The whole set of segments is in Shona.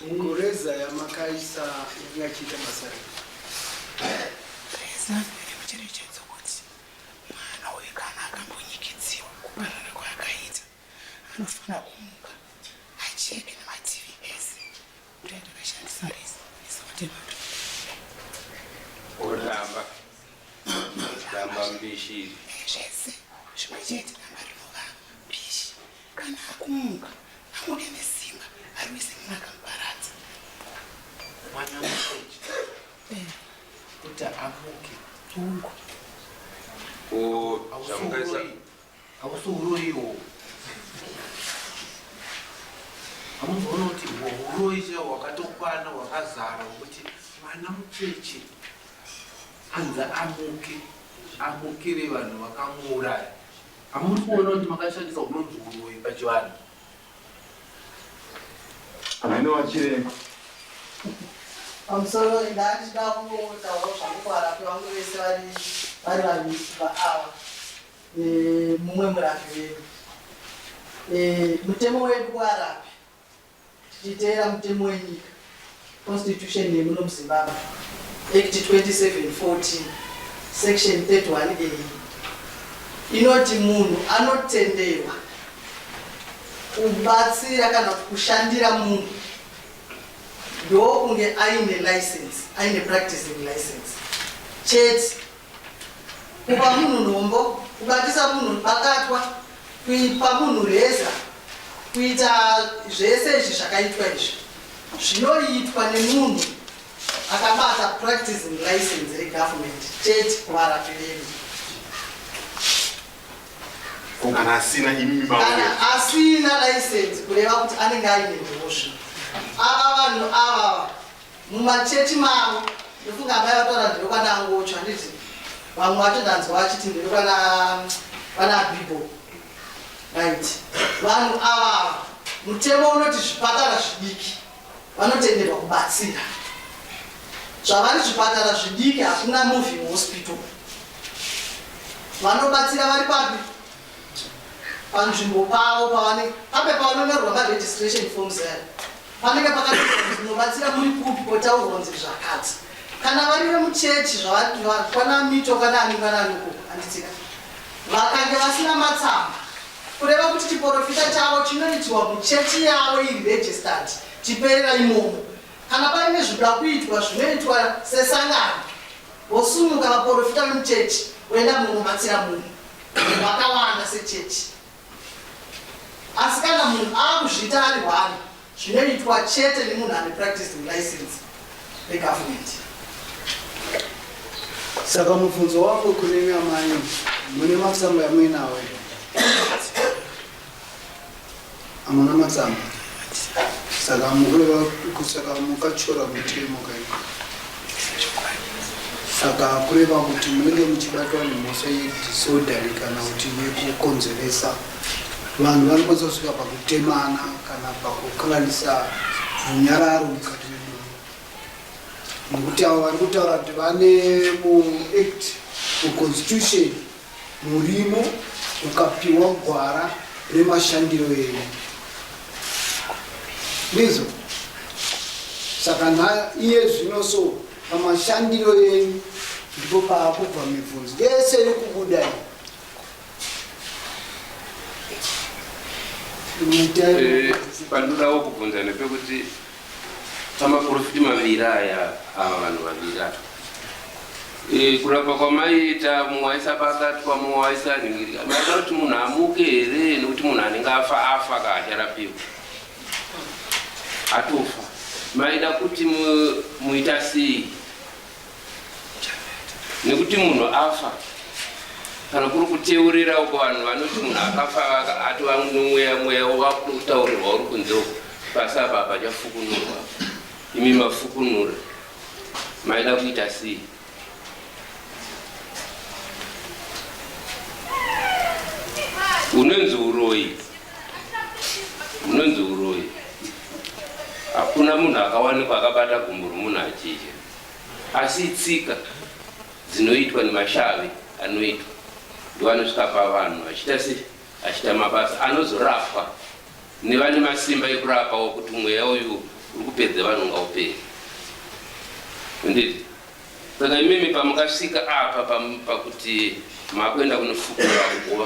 Kureza ya makaisa yakita masari. Reza mucherechedzo kuti mwana uyu kana akamboyikidziwa kuparara kwaakaita anofanira kumuka acheke nemativi ese kuti ndakashandisa reza isakutema Damba mbishi zvese zvimwe chete damba rinova mbishi kana akumuka amude nesimba arwise munhu akamuparadza mwana mucheche kuti amuke tungu hausuhuroyiwo amuzoona kuti huroyi che hwakatokwana hwakazara hwekuti mwana mucheche anza amukire vanhu vakamuuraya. Hamuri kuona kuti makashandisa unonzi uroyi pachivanhu. Ameno pamusoro ndandida kungotaurawo zvangu varapi vangu vese vari vaviri vaava mumwe murapi wedu. Mutemo wedu warapi tichiteera mutemo wenyika constitution yemuno muZimbabwe Act 2714 section 31A inoti munhu anotenderwa kubatsira kana kushandira munhu ndokunge aine license, aine practicing license chete. Kupa munhu nhombo, kubatisa munhu bakatwa, kuipa munhu reza, kuita zvese izvi zvakaitwa izvi zvinoitwa nemunhu akabata practicing license regovernment chete kuvarapi vedu. kana asina license kureva kuti anenge aine ndosvo. Ava vanhu ava mumachechi mavo ndofunga amai vataura ndinokwana angocho handiti vamwe vachodanzwa vachiti ndinokwana bible right. Vanhu ava mutemo unoti zvipatara zvidiki vanotenderwa kubatsira. Zvavari zvipatara zvidiki hakuna moving hospital. Vanobatsira vari papi panzvimbo pavo pape pavanonyorwa maregistration forms aya panenge pakanobatsira muri kupi potaurwa kunzi zvakati. Kana vari vemuchechi zvavakwana mito kana aningananiko handitika vakange vasina matsamba kureva kuti chiprofita chavo chinoitwa muchechi yavo iri registered chiperera imomo. Kana paine zvinoda kuitwa zvinoitwa sesangano vosumuka vaprofita vemuchechi voenda munobatsira munhu vakawanda sechechi. Asi kana munhu akuzviita ari hwani zvinoitwa chete nemunhu ane practicing license regovernment. Saka mubvunzo wangu kune amai mune matsamba yamuinawo hamuna matsamba saka kusaka mukachora mutemo kai saka kureva kuti munenge muchibatwa nemhosva yedisordari kana kuti yekukonzeresa vanhu vanokwanisa kusvika pakutemana kana pakukanganisa runyararo mukati memunhu. Nokuti avo vari kutaura kuti vane muact muconstitution murimo ukapiwa gwara remashandiro enyu ndizvo. Saka iye zvino so pamashandiro enyu ndipo paakubva mibvunzo yese iri kubuda pandodawo kubvunza nepekuti pamaprofiti maviri aya ava vanhu vaviri kurapa kwamaita mumwe aisa pakatwa mumwe aisa ningirika maita kuti munhu amuke here nekuti munhu anenge afa kaacharapiwa atofa maida kuti muita sei nekuti munhu afa kana kuri kuteurirawo kuvanhu vanoti munhu akafa atova mweya wakutaurirwa uri kunzewo pasaba pachafukunurwa imi mafukunura maida kuita sei? Unonzi uroyi hakuna munhu akawanikwa akabata gumbo romunhu achidya, asi tsika dzinoitwa nemashavi anoitwa ndivanosvika pavanhu achita mabasa anozorapwa nevane masimba ekurapawo kuti mweya uyu uri kupedza vanhu ngauperi. Nditi saka imimi pamukasvika apa pakuti makuenda kunofukura nguva,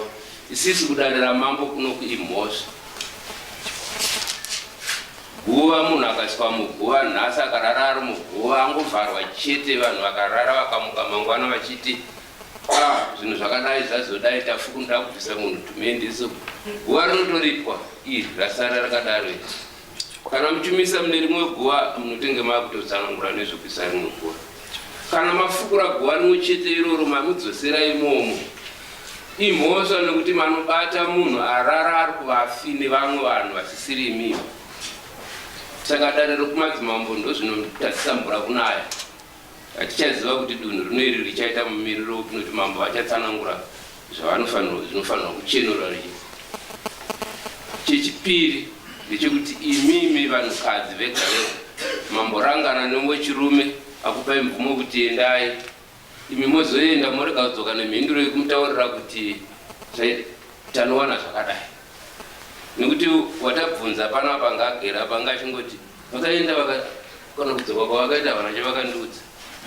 isisi kudanira mambo kuno kuimhosva. Guva munhu akasvika muguva nhasi akarara ari muguva angovharwa chete, vanhu vakarara vakamuka mangwana vachiti zvinhu zvakadai zvazodai tafukunda kubvisa munhu tumendeso. Guva rinotoripwa iri rasara rakadaro. Kana muchimisa mune rimwe guva munotenge makutotsanangura nezvekuisa rimwe guva. Kana mafukura guva rimwe chete iroro mamudzosera imomo imhosva, nekuti manobata munhu arara ari kuvafi nevamwe vanhu vasisiri imiwo. Saka dare rokumadzimambo ndozvinotatisambura kunaya. Hatichaziva kuti dunhu rino iri richaita mumiriro kunoti mambo vachatsanangura zvinofanirwa kuchenura rii. Chechipiri ndechekuti imimi vanhukadzi vega vega mamborangana newechirume akupai mvumo kuti endai, imi mozoenda morega kudzoka nemhinduro yekumutaurira kuti tanowana zvakadai. Nekuti watabvunza panapa ngagera panga achingoti vakaenda kana kudzoka kwavakaita vana chavakandiudza,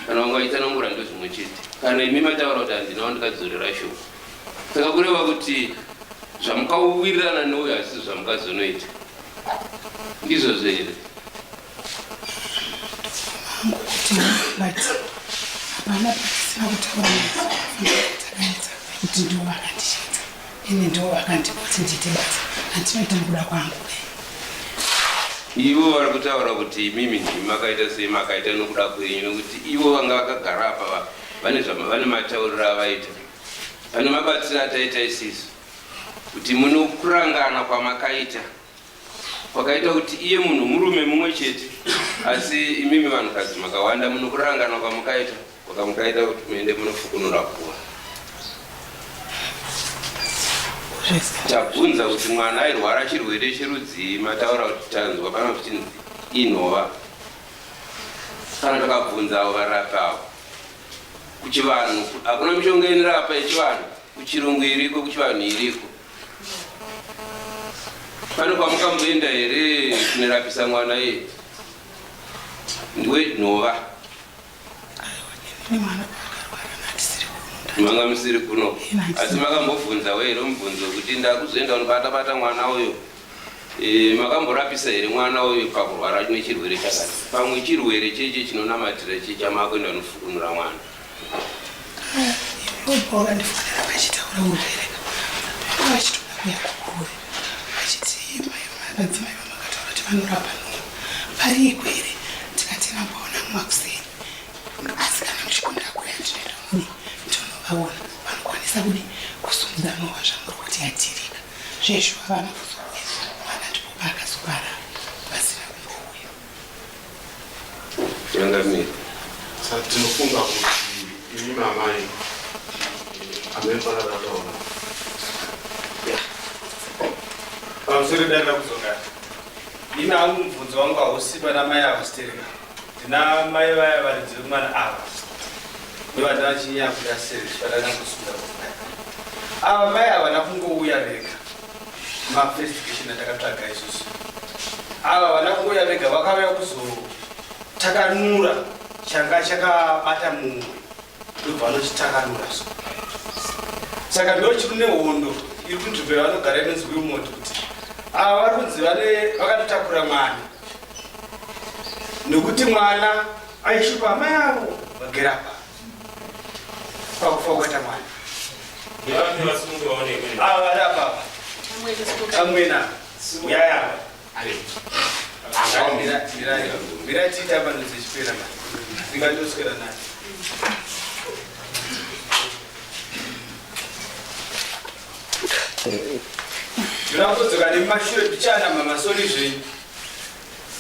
kana vanga vachitsanangura ndo zvimwe chete, kana imi mataura kuti handinawo ndikadzorera shoko. Saka kureva kuti zvamukawirirana neuyo hasi zvamukazonoita ndizvozvo here. Hapana patisina kutaura takaita kuti ndiwo vakandishita, ine ndiwo vakandipa kuti ndiite basa, handinoita nokuda kwangu. Ivo vari kutaura kuti imimi ndimi makaita sei makaita nokuda kwenyu, nokuti ivo vanga vakagara apa vane matauriro avaita, vane mabatsiro ataita isisu, kuti munokurangana kwamakaita kwakaita kuti iye munhu murume mumwe chete, asi imimi vanhukadzi makawanda munokurangana kwamukaita kwakamukaita kuti muende munofukunura kuwa. Tabvunza kuti mwana airwara chirwere cherudzii, mataura kuti tanzwa pana kuti inhova. Kana takabvunza avo varapi avo kuchivanhu, hakuna mishonga inorapa yechivanhu, kuchirungu iriko, kuchivanhu iriko. Pane kwamukamboenda here kunorapisa mwana iye? Ndiwe nhova manga musiri kuno, asi makambobvunza here mubvunzo kuti ndakuzoenda unobata mwana uyo, makamborapisa here mwana uyo pakurwara nechirwere chakati, pamwe chirwere cheche chinonamatira chechamakuenda unofukunura mwana. Madzimai vamakataura kuti vanorapa nhumbu variko here, tikati namboona mumakuseni, asi kana muchikonda kuya ndinoenda muni ndinovaona vanokwanisa kudi kusumudza nhova zvamuri kuti yatirika zvezvo havana kuzouya, mwana ndipo paakazobara pasina kumbouya. Yangamiri saka tinofunga kuti imi mamai amefanana taura pamusoro danda kuzoka ina hangu mubvunzo wangu hausi pana mai avo stereka, ndina mai vaya varidzi vemwana ava nevana vachinyanya kuda seri chipadana kusunda ava mai ava vana kungouya vega mafestigation atakatsvaga isusu. Ava vana kungouya vega vakauya kuzotakanura changa chakabata mumwe ndobva vanochitakanura so. Saka ndo chiri nehondo iri kunzvimbo yavanogara inonzi Wilmot kuti ava vari kunzi vakatotakura mwana nekuti mwana aishupa amai avo vagera pa pakufa kukaita mwana ava vari apapa amwena uyayava miratiita panozechipera ndingatoswera naye. Ndinakudzoka nemashure pichana mamasoni zvenyu.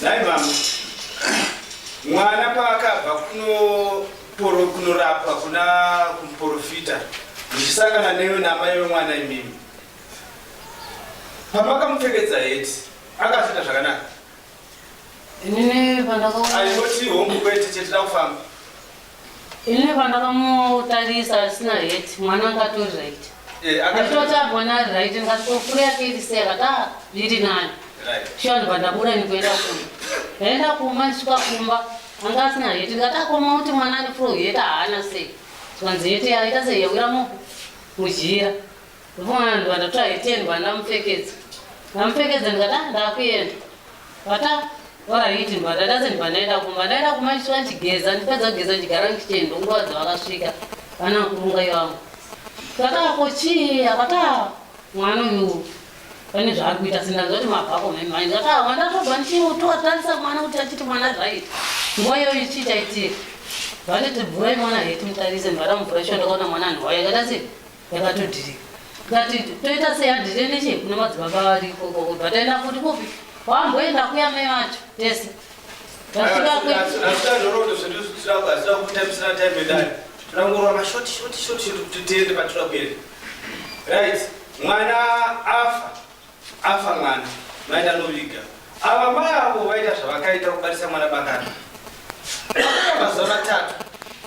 Nai mama, mwana paakabva kunorapwa kuna kumuprofita ndichisangana newe namai vemwana imimi, pamakamupfekedza heti akasvika zvakanaka. Inini ainoti hongu kwete chetida kufamba. Inini pandakamutarisa asina heti mwana angatori right. Ndotambona right ngatokuri yake iriseka ta zviri nani. shuwa ndibva ndabuda nikuenda kumba ndaenda kumba ndisvika kumba anga asina heti ndikati akoma kuti mwana ane furo heti haana sei svanzi heti yaita sei yawira mujira ndopomwana ndibva ndatora heti ye ndibva ndamupfekedza ndikati ndakuenda vata oraiti ndibva ndada sendibva ndaenda kumba ndisvika ndigeza ndipedza kugeza ndigara ngicheni ndonguva dzavakasvika vana kurunga ivangu ndikatako chii akata mwana uyu pane zvaari kuita sindaziva kuti mabhako memai ndikati mandatoba ndichitotarisa mwana kuti achiti mwana zvaita nguva iyoyo chii chaitika vanoti bvurai mwana heti mutarise ndivadamubvura sho ndakaona mwana nhwaya yakaita sei yakatodhirika ngati toita sei adhire neche kuna madzibaba vari ikoko bataenda kuti kupi wamboenda kuya mai vacho tese tunangorwa mashoti tutiende patura kuenda right mwana afa mwana maita noviga ava mai avo vaita zvavakaita kubarisa mwana bakana mazuva matatu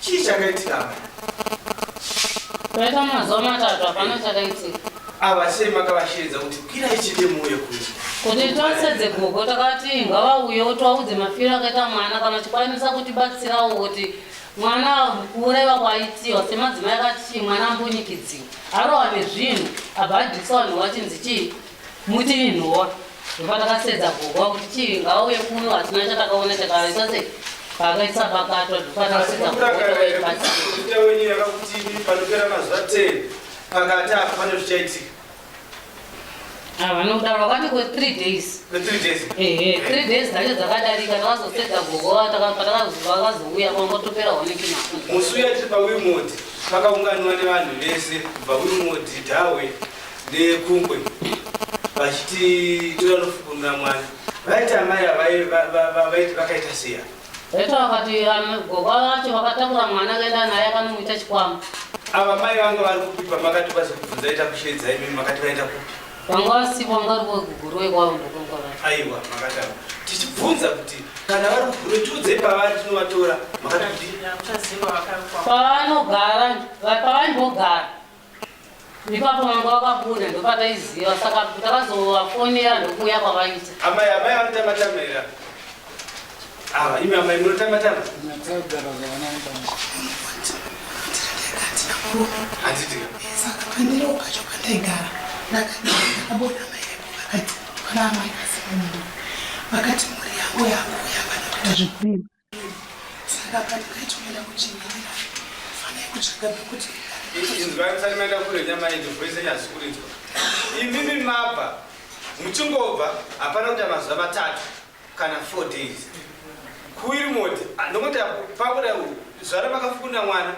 chii chakaitika taita mazuva matatu hapana chakaitika ava sei makavasheedza kuti kwirai chete muuye kuti tosedze gogo takati ngavauyewo twaudze mafiro akaita mwana kana chikwanisa kutibatsirawo kuti mwana kureva kwaitiwa semadzimai akati chii mwana ambonyikidziwa arova nezvinhu abhadhisa vanhu vachinzi chii muti nhova ndopa takasedza gogo kuti chii ngauye kuno hatina chatakaona chakaita sei pakaisa pakatwa ndopa takasedza gogotawenyirakakutini panopera mazuva 10 pakati apa pane zvichaitika vanodaro vakati kwe 3 days 3 days dzacho dzakadarika takazosedza gogo patakazouya kwangotopera honeki nako musi uya tiri pawimodi pakaunganiwa nevanhu vese kubva wimodi dhawe nekungwe vachiti tovanofukunira mwana vaiti amai avaiti vakaita seya vaita vakati gogo vacho vakatakura mwana akaenda naye akanomuita chikwama ava mai vanga vari kupipa makati kwazokubvunza ita kushedzai mimi makati vaenda kupi vanga vasipo vanga ri kugurwe kwavo ndokongora aiwa makatava tichibvunza kuti kana vari kugurwe tiudzei pavari tinovatora makati pavanombogara ipapo vanga vakabuda ndopataiziva saka takazovafonera ndokuuya kwavaita amai vanotamatamira ava imi amai munotamatama handitika saka pandiro pacho pandaigara ndakaboda mai vakati pana mai kasimundu vakati mhuri yangu yakuya vana kuita zvekurima saka pandikaitoenda kuchimirira fanai kutsvaga pekuti inzwaisani maenda kure nyama idzovoise nyazikurinzwa imimi mabva muchingobva hapana kuita mazuva matatu kana 4 days kuirimoti ndokuti pakuda zuva rapakafukunda mwana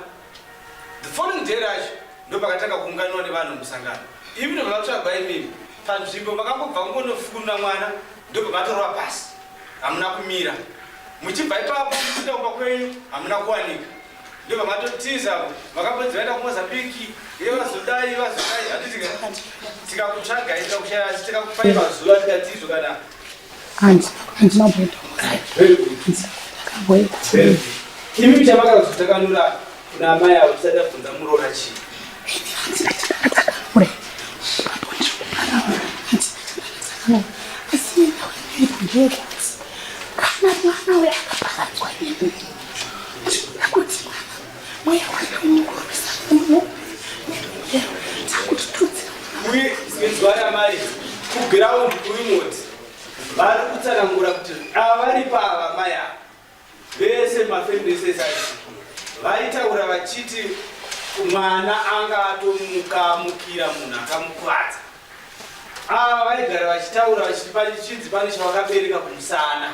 the following day racho ndopakatanga kuunganiwa nevanhu musangano ivi ndobva vatsvagwa imimi panzvimbo makangobva kungonofukunda mwana ndobva matorwa pasi hamuna kumira muchibva ipapo muchida kumba kwenyu hamuna kuwanika ndobva matotizapo makambonzi vaenda kumozambiki iye vazodai handitika tikakutsvagai tikakupai mazuva tikatizo kana handina kuenda imimi chamakazotakanura kuna amai avo tisati abvunza murora chii kana mwana uya akaparadzwa nini akuti mweya wakeunogorisa uizwara mai kugiraundi kurimoti vari kutsanangura kuti avari pava mai ava vese mafeministesai vaitaura vachiti mwana anga atomukamukira munhu akamukuvadza ava vaigara vachitaura vachiti pane chavakabereka kumusana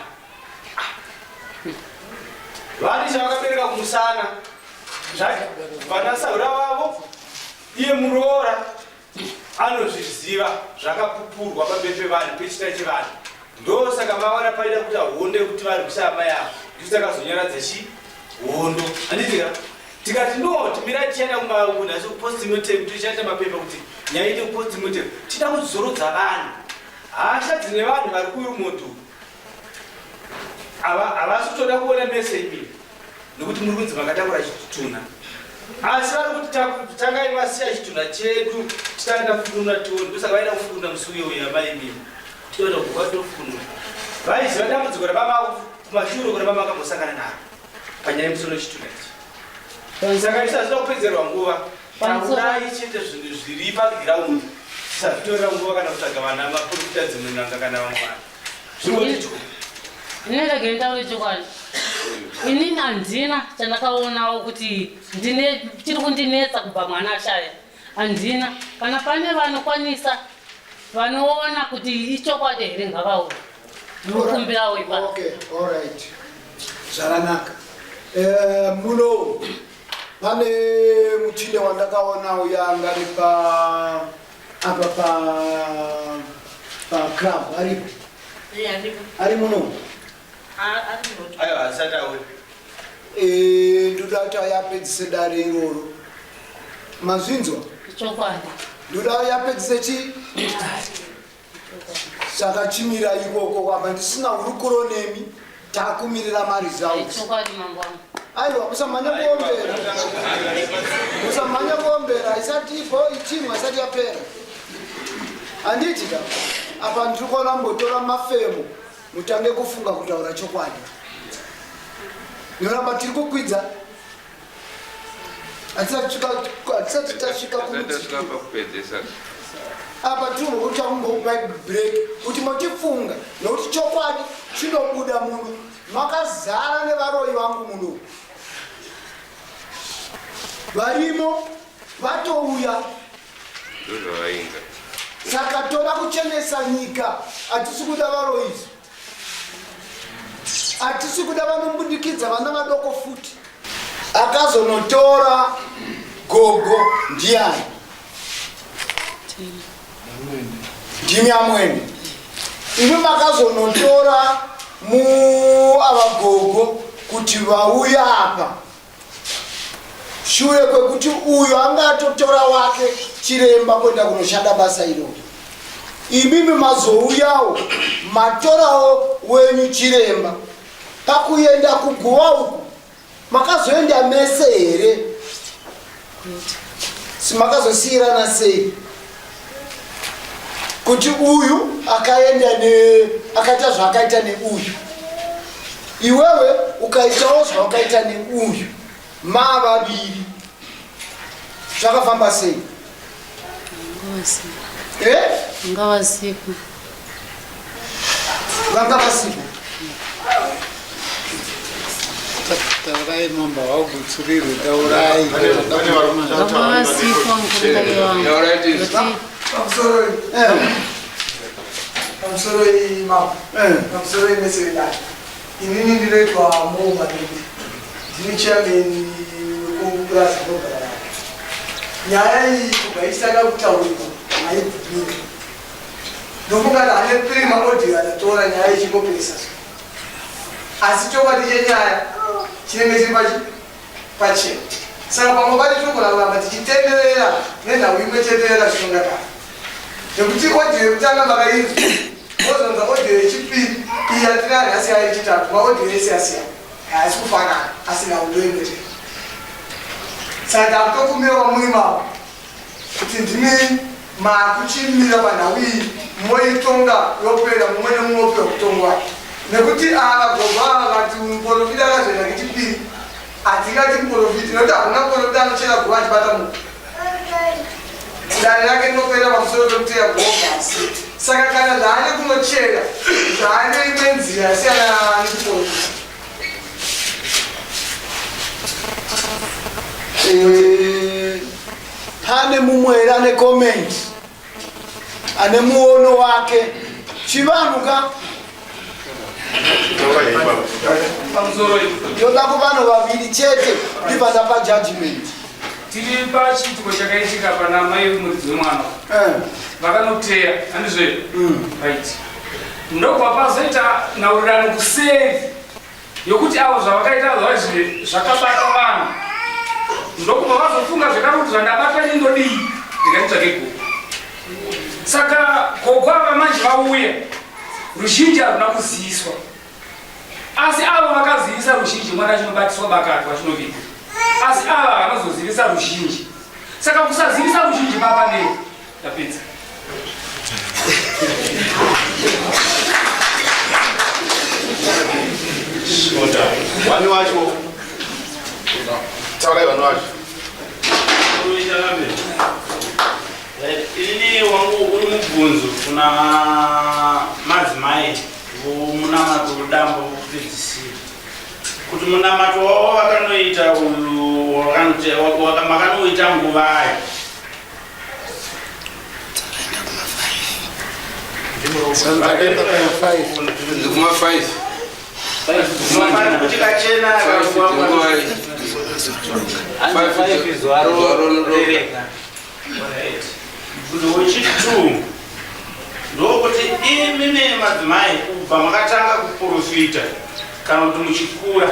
vane chavakabereka kumusana vanasaura vavo iye muroora anozviziva zvakapupurwa pamberi pevanhu pechita chevanhu ndosaka mavara paida kuti ahonde kuti vari kusamai avo ndichitakazonyaradza chi hondo handitika tikati no timirai tichaenda kumaunasi kupostimotem tichaita mapepa kuti nyaya ite kupostimotem tida kuzorodza vanhu hasha dzine vanhu vari kuirumoto havasi kutoda kuona mese imini nokuti muri kunzi makatakura chituna asi vari kuti tangai masiya chituna chedu titaenda kufunduna tioni ndosaka vaida kufunduna musi uyo yamai imini Toto kubatofunda. Vaiziva dambudziko rababa kumashure kuti baba akambosangana naro panyaya yemusoro wechitudenti. Saka isazvida kupedzerwa nguva. Takurai chete zvinhu zviri pagiraundi. Tisatorera nguva kana kutsvaga vana maprofita dzimwe n'anga kana vamwe vanhu. Zvingoti chikuru. Ndinenge nditaure chokwadi. Inini handina chandakaonawo kuti chiri kundinetsa kubva mwana ashaya. Handina. Kana pane vanokwanisa vanoona kuti ichokwadi here ngavaona. Ndinokumbirawo ipapo. Okay, all right. Zvakanaka. Muno pane muchinde wandakaona uya angari apa pa club aripo. Ari muno. Ayo asati awe. Ndoda kuti yapedzise dare iroro. Mazvinzwa? Chokwadi. Ndoda yapedzise chi? Saka chimira ikoko kwamba ndisina urukuro nemi takumirira maresults. Chokwadi mambo wangu. Aiwa musamanya kuombera. Musamanya kuombera isati ipo ichimwa isati yapera. Anditi da. Apa ndiri kuona mbotora mafemo mutange kufunga kutaura chokwadi. Nyoramba tiri kukwidza. Atisati tasvika kupedzesa. Apa tiri kuti kumbopa break kuti motifunga nokuti chokwadi chinobuda munhu makazara nevaroyi vangu muno. Varimo vatouya. Ndozvavainga. Saka toda kuchenesa nyika. Hatisi kuda varoyi. Hatisi kuda vanombundikidza vana vadoko futi. Akazonotora gogo ndiani? Ndimi amwene. Imi makazonotora avagogo kuti vauya apa. Shure kwekuti uyo angatotora wake chiremba kwenda kunoshanda basa iro. Imimi mazouyawo matorawo wenyu chiremba. Pakuenda kuguwa uku makazoenda mese here. Simakazosiyirana sei. Kuti uyu akaita zvakaita neuyu. Iwewe ukaitawo zvakaita neuyu. Mavaviri. Zvakafamba sei? Ngavasiku. Vangavasiku. Taurai mamba waugutsurirwe taurai. Ngavasiku mukundai wangu. Pamusoro mama. Pamusoro mesedani. Inini ndiroitwa Mouma David. Ndini chairman wekupurazi ndogara. Nyaya iyi kugaisaka kutaurirwa haibvumirwi. Ndofunga kuti ane prima audio atatora nyaya ichingopesa. Asi chokwadi chenyaya chinenge chiri pachena. Saka pamwe pati tiri kuramba tichitenderera nenhau imwe cheterera zvinongakana. Nekuti audio yekutanga makainzwa wozonza audio yechipiri iyi yatiri nhasi yechitatu maaudio ese asiyana haasi kufanana asina udo imwe chete. Saka ndakutokumbira kwamuri mavo kuti ndimi makuchimira panhau iyi moitonga yopera mumwe nemumwe opera kutongwa. Nekuti gogo vakati muprofita akazoenda kechipiri hatingati muprofiti nekuti hakuna muprofita anochera guva achibata munhu. Dare rake rinopera pamusoro pekuteya gobhasi. Saka kana zvaane kunochera zvaane imwe nzira yasiyana nekuprofita. Pane mumwe here ane comment ane muono wake chivanhu ka yoda kuvanhu vaviri chete ndibvanda pajudgment. Tiri pachiitiko chakaitika pana mai muridzi wemwana vakanoteya handizve right ndobva pazoita nhaurirano kuseri yokuti avo zvavakaita zvavazve zvakabata vanhu ndokubva vazofunga zvekare kuti zvandabatwa nindodii ndikanditsvake gogo. Saka gogo ava manje vauya ruzhinji haruna kuziviswa asi avo vakazivisa ruzhinji mwana achinobatiswa bakatwa chinovika asi ava vanozozivisa ruzhinji. Saka kusazivisa ruzhinji baba nei tapedza. Wani wacho. Taura wani wacho. Ini wangu uri mubvunzo kuna madzimai vomunamato kudambo kupedzisira kuti munamato wavo vakanoita uyu makanoita nguvayo kuchikachena wechitatu ndokuti imimi madzimai kubva makatanga kuprofita kana kuti muchikura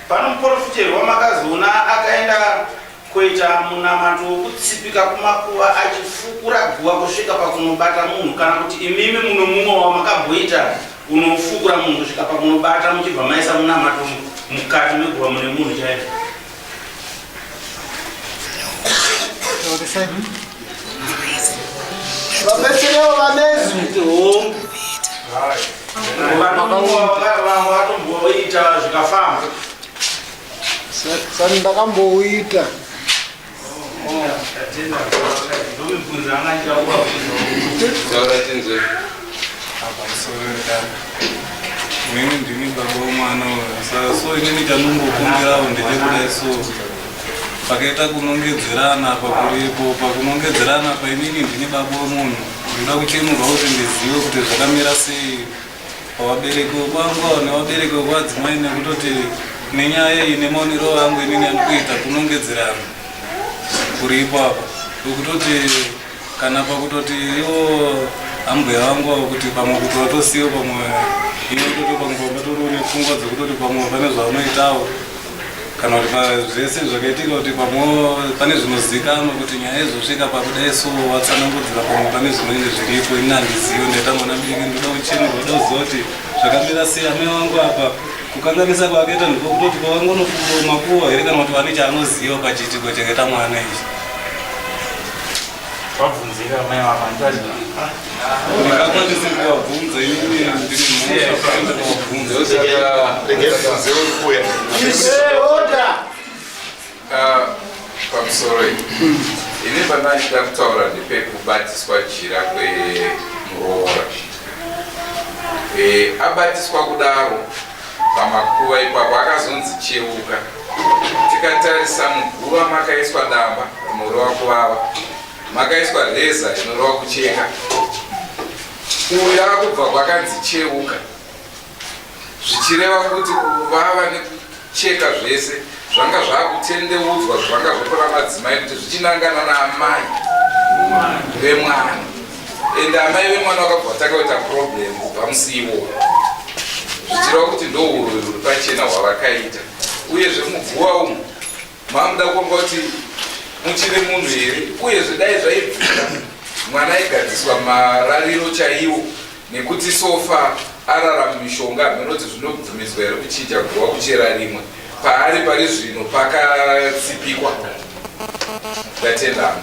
pano muprofiterwa makazoona akaenda kuita munamato wekutsipika kumakuva achifukura guva kusvika pakunobata munhu kana kuti imimi muno mumwe wamakabhoita unofukura munhu kusvika pakunobata muchibva maisa munamato mukati meguva mune munhu chaivo vabetserewo vanezu vatomboita zvikafamba sani ndakambouita Mimi ndini baba mwana so inini chanongokumbirawo ndechekudai so pakaita kunongedzerana pakuripo pakunongedzerana painini ndini baba wemunhu ndinoda kuchemurwa kuti ndizive kuti zvakamira sei pavabereki kwangu nevabereki vadzimai nekutoti nenyaya iyi nemaonero angu inini andikuita kunongedzerana kuripo apa ukutoti kana pakutoti iwo ambuya vangu kuti pamwe kuti vatosiyo pamwe inototi pamwe patori nepfungwa dzekutoti pamwe pane zvaunoitawo kana kuti zvese zvakaitika kuti pamwe pane zvinozikanwa kuti nyaya izosvika pakudai so watsanangudzira pamwe pane zvimweni zviripo ini handizivi ndaita mwana mudiki ndoda kuchenurwa doziva kuti zvakamira sei amai vangu apa kukanganisa kwakaita ndikokutoti pavangonomakuwa here kana kuti vane chaanoziva pachiitiko chakaita mwana ichi wabvunzira mai vakantazi ndingakwanisi kuvabvunza inini pamusoro ini pandachida kutaura ndepekubatiswa jira kwemuroora abatiswa kudaro pamakuva ipapo akazonzi cheuka tikatarisa muguva makaiswa damba rinorova kuvava makaiswa reza rinorova kucheka uyu akubva kwakanzi cheuka zvichireva kuti kuvava nekucheka zvese zvanga zvakutendeudzwa zvanga zvokora madzimai kuti zvichinangana naamai vemwana ende amai vemwana vakabva takaita problem pamusiwo zvichireva kuti ndo urwere ruri pachena hwavakaita uyezve muguva umu mamuda kuomba kuti muchiri munhu here uyezve dai zvaibvira mwana aigadziswa marariro chaiwo nekuti sofa ararama mishonga hameno zvinobvumidzwa here kuchinja guva kuchera rimwe paari pari zvino pakatsipikwa ndatendamo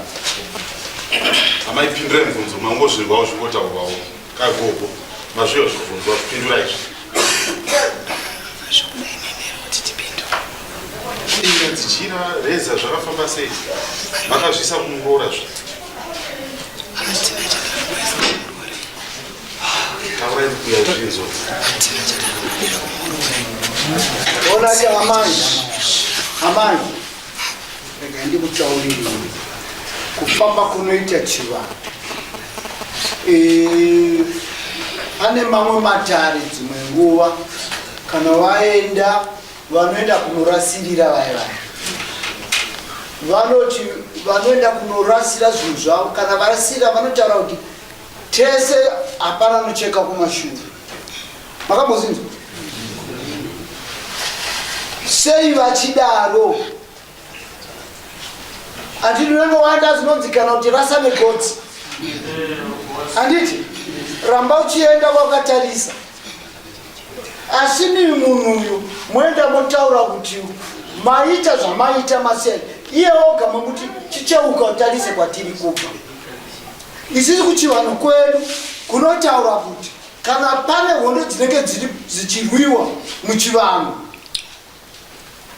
amaipindire mubvunzo mangozvirwawo zvingotaurwawo kagogo mazviyo zvibvunzwa kupindura izvi inga dzichira reza zvakafamba sei vakazvisa muroora zve taurai kuya zvinzo onati amai rega ndikutauriri kufamba kunoita chivanhu pane mamwe matare dzimwe nguva kana waenda vanoenda kunorasirira vaya vanoti vanoenda kunorasira zvinhu zvavo kana varasira vanotaura kuti tese hapana nocheka kumashure makambozinzwa sei vachidaro handinonenge wanda zinonzi kana kuti rasa negotsi handiti ramba uchienda kwakatarisa asi mimi munhu uyu moenda motaura kuti maita zvamaita maseni iye oga mamuti chicheuka utarise kwatiri kubva isisi kuchivanhu kwedu kunotaura kuti kana pane hondo dzinenge dzichirwiwa muchivanhu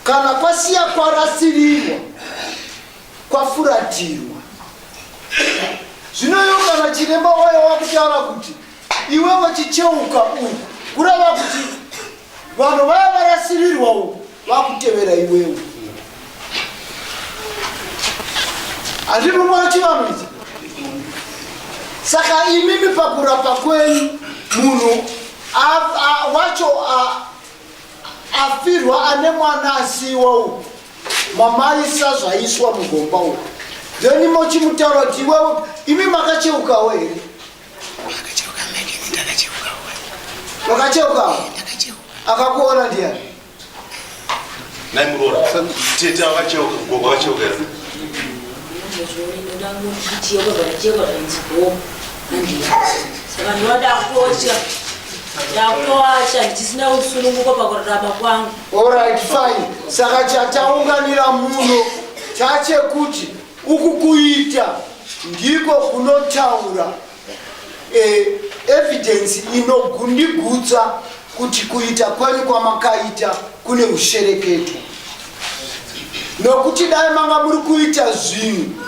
kana kwasiya kwarasirirwa kwafuratirwa. Zvinoyo kana chiremba wayo wakutaura kuti iwewe chicheuka uku kureva kuti vanhu vaya varasirirwa uku vakutevera iwewe. Handimumwe chivanhu ichi. Saka imimi pakurapa kwenyu munhu wacho afirwa ane mwana asiwa uku mamaisa zvaiswa mugomba uku then mochimutaura kuti iwewe imi makacheukawo here? Wakacheukawo? Akakuona ndiani? Naimurora tete akacheuka gogo akacheuka here? Alright, fine. Saka chataunganira muno chachekuti uku kuita ndiko kunotaura evidence inogundigutsa kuti kuita kwenyu kwamakaita kune ushereketo. Nokuti dai manga muri kuita zvinhu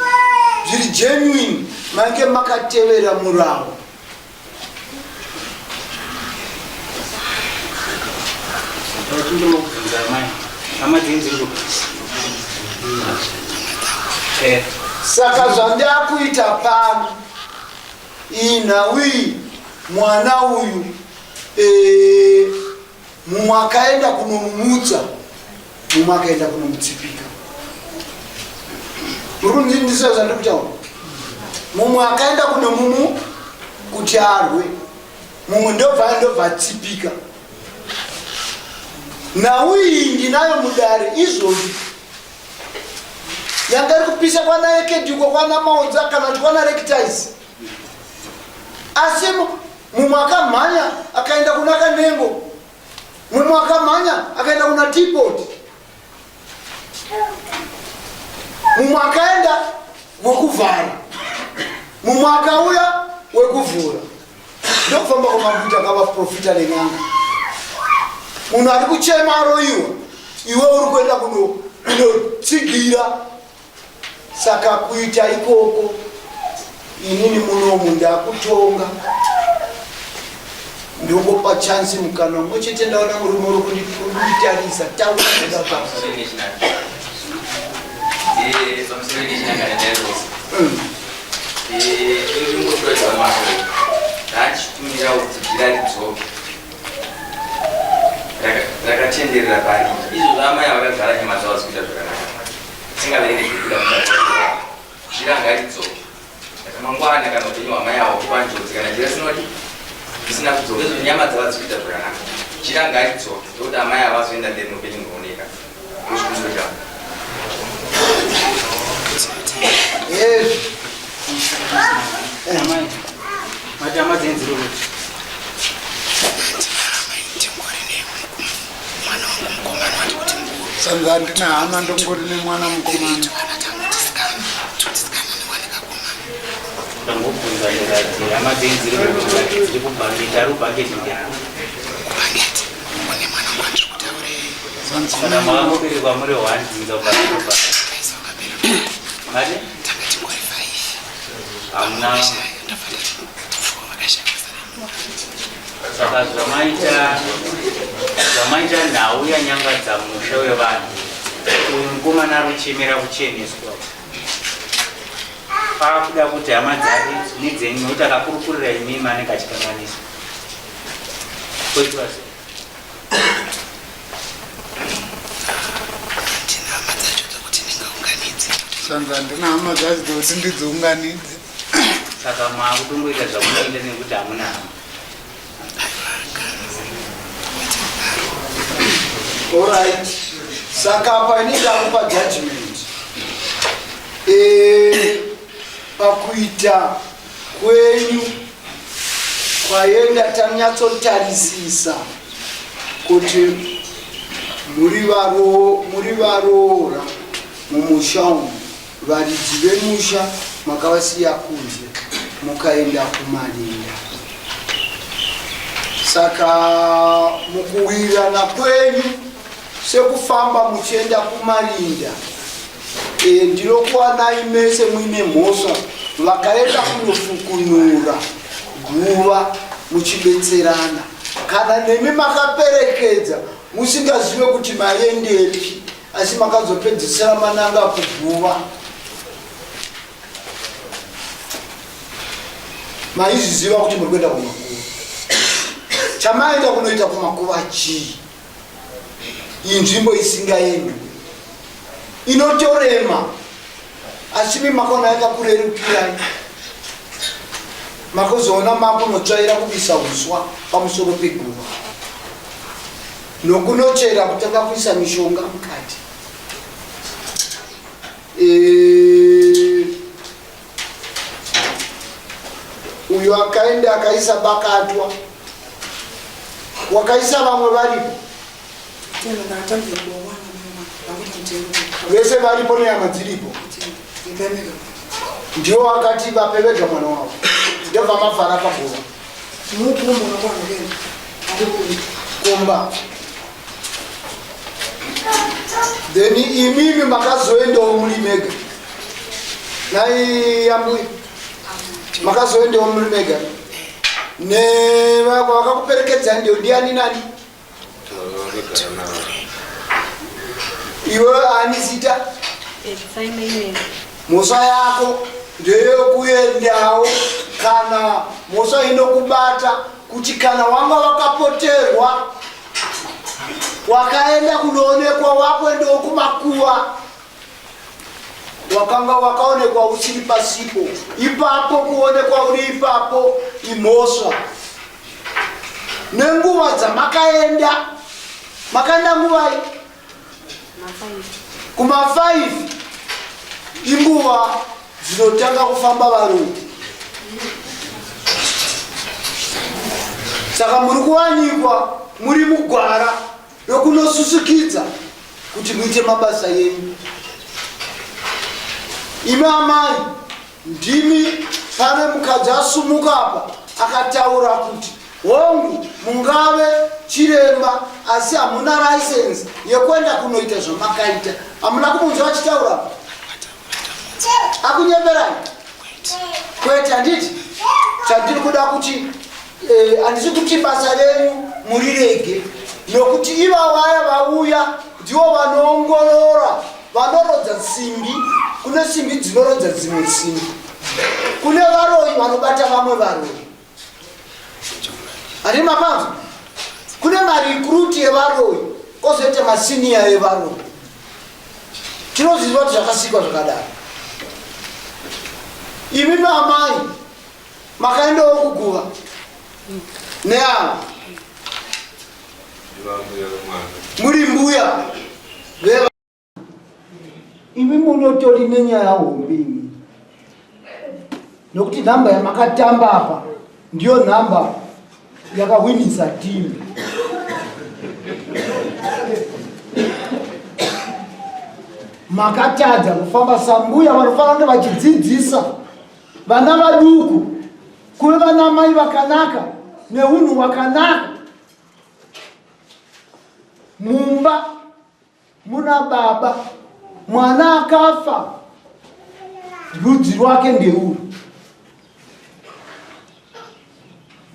zviri genuine mange makatevera murao. Saka zvandakuita pano inhawi mwana uyu mumwe akaenda kunomumutsa mumwe akaenda kunomutsipika. Murikundizisa zvandiri kutaura? Mumwe akaenda kunomumu kuti arwe, mumwe ndobva atsipika. Nhau iyi ndinayo mudare izvozvi yanga iri kupisa kwana ekedhiko kwana maodza kana kuti kwana rectice. Asi mumwe akamhanya akaenda kuna Kanengo, mumwe akamhanya akaenda kuna Teapot, mumwe akaenda wekuvhara, mumwe akauya wekuvhura. Ndokufamba kwamakuita akavaprofita nen'anga. Munhu ari kuchema aroyiwa, iwe uri kuenda kunotsigira. Saka kuita ikoko inini munomu ndakutonga ndongopa chance mukana umwe chete ndaona murume uri kunditarisa rakatenderera pari izvo zvamai vakagara nemazawa zvikuita zvakanaka singaverenge zvekuda mutatoa zvirangaridzo mangwana kana upenyu hwamai avo kupanjodzi kana njira sinoti zvisina kudzoka izvo nyama dzava dzikuita zvakanaka chirangaridzo ndokuti amai avo azoenda mberi noupenyu hunooneka kuzvikuzo chavo. Madama dzenziro saka handina hama ndongori nemwana mukomana. ndangobvunza ndikati hama dzenziro dziri kubhangeti ari kubhangeti kana makangoberekwa muri 1 dzinza kubhangeti mari hamuna. Saka zvamaita nhau yanyangadza musha wevanhu uyu mukomana ari kuchemera kucheneswa paakuda kuti hama dzake nedzenyu nokuti akakurukurira imimi anenge achikanganiswa koitwa sei? Saka ndina hama dzacho dzokuti ndidziunganidze. Saka maakutongoita zvamunoita nekuti hamuna hama. Alright. Saka apa inenge akupa judgment. Pakuita kwenyu kwaenda tanyatsotarisisa kuti muri varoora mumusha umu, varidzi vemusha makavasiya kunze mukaenda kumalinda. Saka mukuwirirana kwenyu sekufamba muchienda kumarinda ndinokuwanai mese muine mhosva vakaenda kunofukunura guva muchibetserana kana nemi makaperekedza musingazive kuti maendepi asi makazopedzisira mananga kuguva maizviziva kuti muri kuenda kumakuva chamaenda kunoita kumakuva chii inzvimbo isingaendwi inotorema asi makaona yakakurerukirai makuzoona makunotsvaira kubisa uswa pamusoro peguva nokunochera kutanga kuisa mishonga mukati uyo akaenda akaisa bakatwa wakaisa vamwe varipo vese varipo nenyama dziripo ndio wakati vapevega mwana wavo ndobva mavhara paguva kumba then imimi makazoendawo muri mega nai yambuya makazoendawo muri mega nevakakuperekedza ndio ndiani nani iwe ani zita mhosva yako ndeyekuendawo kana mhosva inokubata kuti kana wanga wakapoterwa wakaenda kunoonekwa wakuendawo kumakuva wakanga wakaonekwa usiri pasipo ipapo kuonekwa uri ipapo imhosva nenguva dzamakaenda makaenda nguvai kuma5 inguva dzinotanga kufamba varume saka muri kuwanikwa muri mugwara rokunosusukidza kuti muite mabasa yenyu imi amai ndimi pane mukadzi asumuka apa akataura kuti hongu mungave chiremba asi hamuna license yekuenda kunoita zvamakaita hamuna kumunzwa achitaura akunyemberani kwete handiti chandiri kuda kuti handisi kuti basa renyu murirege nokuti iva vaya vauya ndivo vanoongorora vanorodza simbi kune simbi dzinorodza dzimwe simbi kune varoi vanobata vamwe varoi hari mapanzo kune marikruti evaroi kozoita masiniya evaroi tinoziva kuti zvakasikwa zvakadaro imi maamai makaendawo kuguva neavo muri mbuya imi munotori nenyaya hombe imi nokuti nhamba yamakatamba apa ndiyo nhamba yakawinisa timu makatadza kufamba sambuya vanofanira kunge vachidzidzisa vana vaduku kuve vana mai vakanaka neunhu hwakanaka mumba muna baba mwana akafa rudzi rwake ndeuyu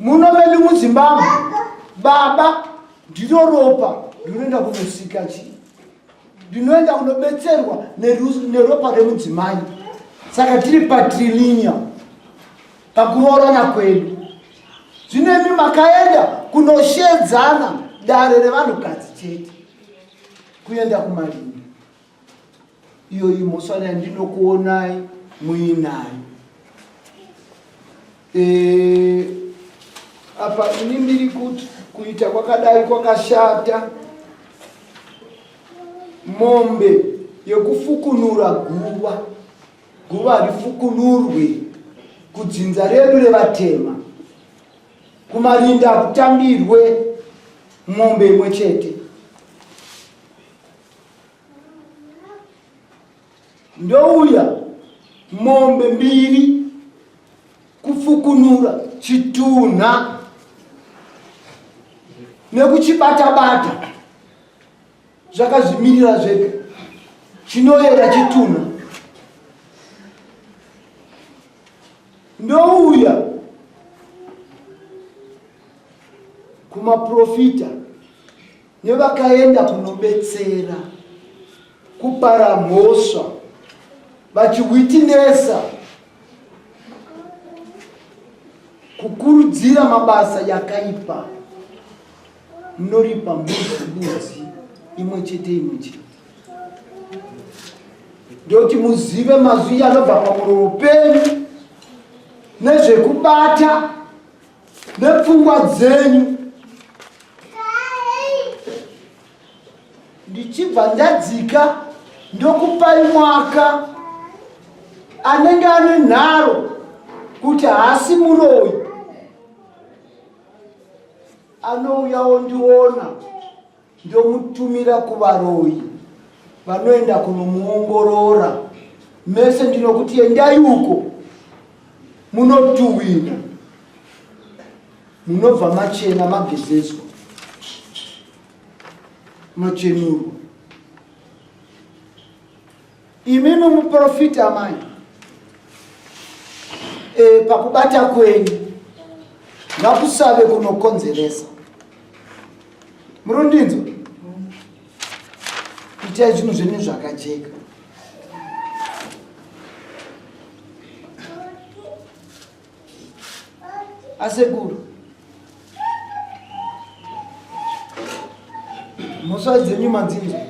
muno medu muzimbabwe baba ndiro ropa rinoenda kunosika chii ndinoenda kunobetserwa neropa remudzimai saka tiri patrilinia pakuorana kwedu zvinemi makaenda kunoshedzana dare revanhukadzi chete kuenda kumarinda iyo imhosva yandinokuonai muinayo apa ini ndiri kuti kuita kwakadai kwakashata mombe yekufukunura guva rifukunurwe kudzinza redu revatema kumarinda kutambirwe mombe imwe chete ndouya mombe mbiri kufukunura chitunha nekuchibata-bata zvakazvimirira zvega, chinoyera chituna. Ndouya kumaprofita nevakaenda kunobetsera kupara mhosva vachiwitinesa kukurudzira mabasa yakaipa. Munoripa mbudzi imwe chete. Ndokuti muzive mazwi anobva pamuromo penyu nezvekubata nepfungwa dzenyu. Ndichibva ndadzika ndokupai mwaka anenge ane nharo kuti haasi muroyi, anouyawo ndiona ndomutumira kuvaroyi vanoenda kunomuongorora. Mese ndinokuti endai uko munotuwina, munobva machena, magezeswa, machenuro. Imi nomuprofita amai, pakubata kwenyu ngakusave kunokonzeresa. Murundinzwa? Itai zvinhu zvenyu zvakajeka. Asekuru, mhosva dzenyu madzinzwa.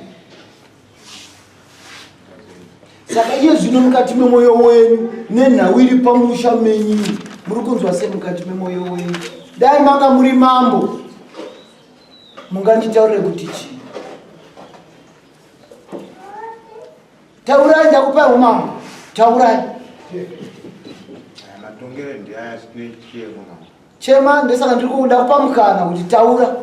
Saka iye zvino mukati memwoyo wenyu nenhau iri pamusha menyu muri kunzwa sei mukati memwoyo wenyu? Dai manga muri mambo munganditaurire kuti chii? Taurai, ndakupai umambo. Taurai. Matongere ndiaya sine chemo. Chema ndesaka ndiri kuda mukana kuti taura.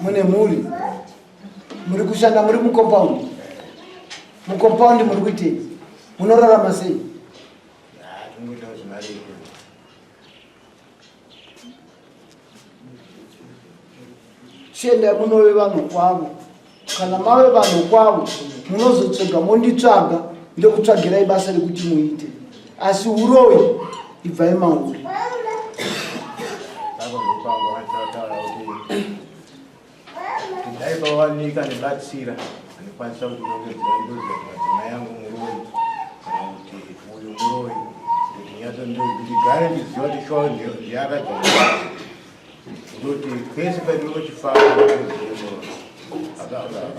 Mune mhuri, muri kushanda muri mukompaundi. Mukompaundi muri kuitei? Munorarama sei? Chienda munove vanhu kwavo. Kana mave vanhu kwavo munozotsvaga monditsvaga ndokutsvagirai basa rekuti muite. Asi uroyi ibvai mauri. Ndaivawanika nebatsira anokwanisa kuti ndongedzera ndozi madzimai angu muroyi kana kuti uyu muroyi kuti ndigare ndiziva kuti shoo ndiyakadzaa ndoti kwese painenge kuchifamba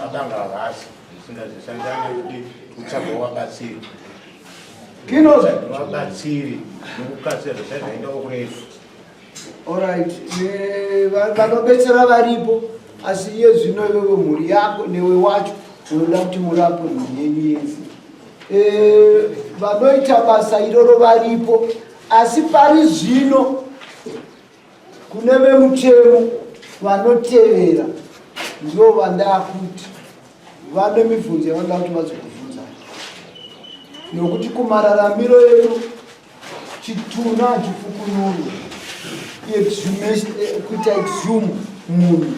akanga akasi zvisingazisangana kuti utsvagwa wabatsiri wabatsiri nokukasira zvisazaenda kurefu. Alright, vanobetsera varipo, asi iye zvino iwewe mhuri yako newe wacho unoda kuti murape mhuri yenyu yese. Vanoita basa iroro varipo, asi pari zvino kune vemutemo vanotevera ndo vandakuti vane mibvunzo yavanoda kuti vazokubvunza. Nokuti kumararamiro yedu chituna chifukunuru kuita exhume munhu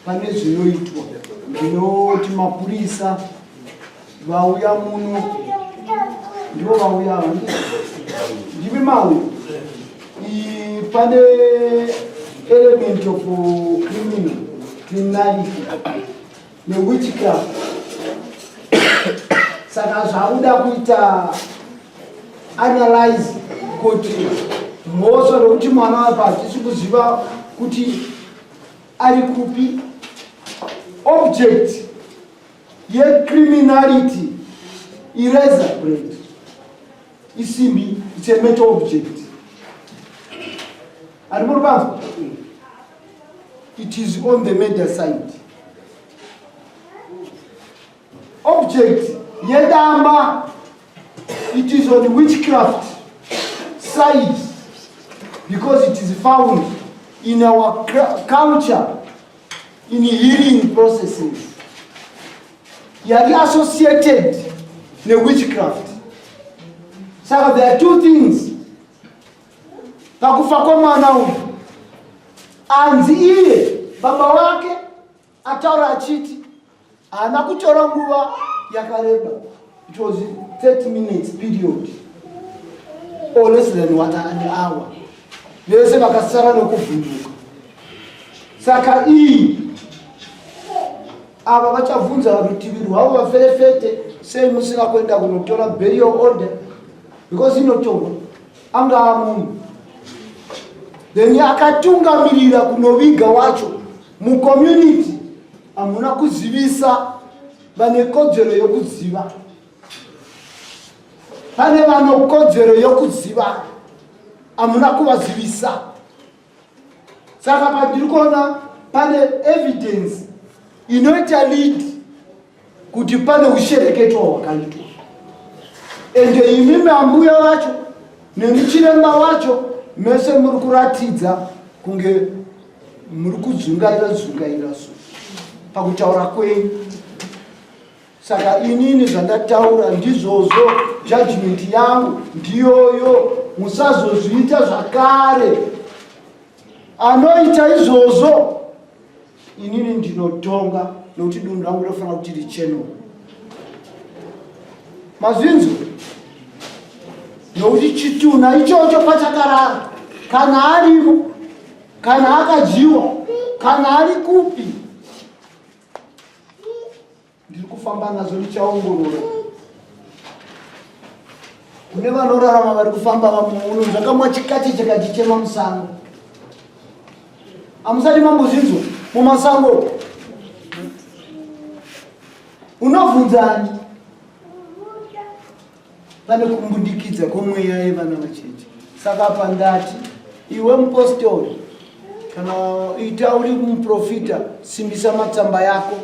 pane zvinoitwa. Ndinoti mapurisa vauya muno ndivo vauya ndimi mauya pane element of criminality newitchcraft. Saka zvauda kuita analyze kuti mhosva nokuti mwana wapa hatisi kuziva kuti ari kupi. Object yecriminality irazor blade isimbi, it's a metal object. And it is on the media side. Object yedamba, it is on the witchcraft side because it is found in our culture in healing processes. You are associated with witchcraft. Saka there are two things. Pakufa kwa mwana uyu. Anzi iye baba wake ataura achiti ana kutora nguva yakareba. It was 30 minutes period or less than an hour. Vese vakasara nokuvhunduka. Saka iyi ava vachavhunza rutivi rwavo vaferefete sei musina kuenda kunotora burial order because inotorwa anga munhu then akatungamirira kunoviga wacho mucommunity hamuna kuzivisa vane kodzero yokuziva. Pane vane kodzero yokuziva hamuna kuvazivisa. Saka pandiri kuona pane evidence inoita lead kuti pane ushereketwa hwakaitwa. Ende imimi ambuya wacho nemuchiremba wacho mese muri kuratidza kunge muri kudzungaira so pakutaura kwenyu. Saka inini zvandataura ndizvozvo, judgment yangu ndiyoyo. Musazozviita zvakare. Anoita izvozvo inini ndinotonga nokuti dunhu rangu rinofanira kuti richenuke. Mazvinzwa? Nokuti chituna ichocho pachakarara, kana arimo, kana akajiwa, kana ari kupi, ndiri kufamba nazo ndichaongorora. Kune vanorarama vari kufamba vamuno zvakamwa chikati chikachichema musango. Amusati mambozvinzwa mumasango unobvunzani? Pane kumbundikidza kwomweya yevana vacheche. Saka pandati iwe mupostori kana ita uri muprofita, simbisa matsamba yako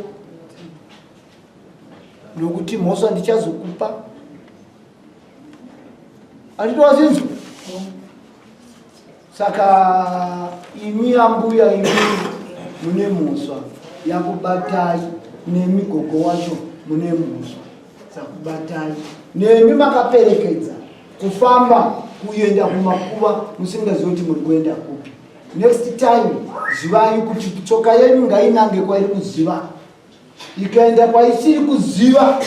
nokuti mhosva ndichazokupa. Anditowazinzwa? Saka imi ambuya imi mune mhosva yakubatai, nemigogo wacho mune mhosva dzakubatai, nemi makaperekedza kufamba kuenda kumakuva musingazivi kuti muri kuenda kupi. Next time zivai kuti tsoka yenyu ngainange kwairi kuziva. Ikaenda kwaisiri kuziva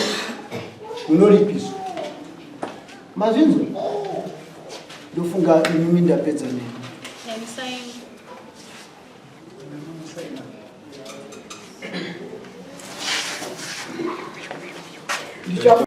munoripiswa. Mazvinzwa? Ndofunga inimi ndapedza nemi. Ndicha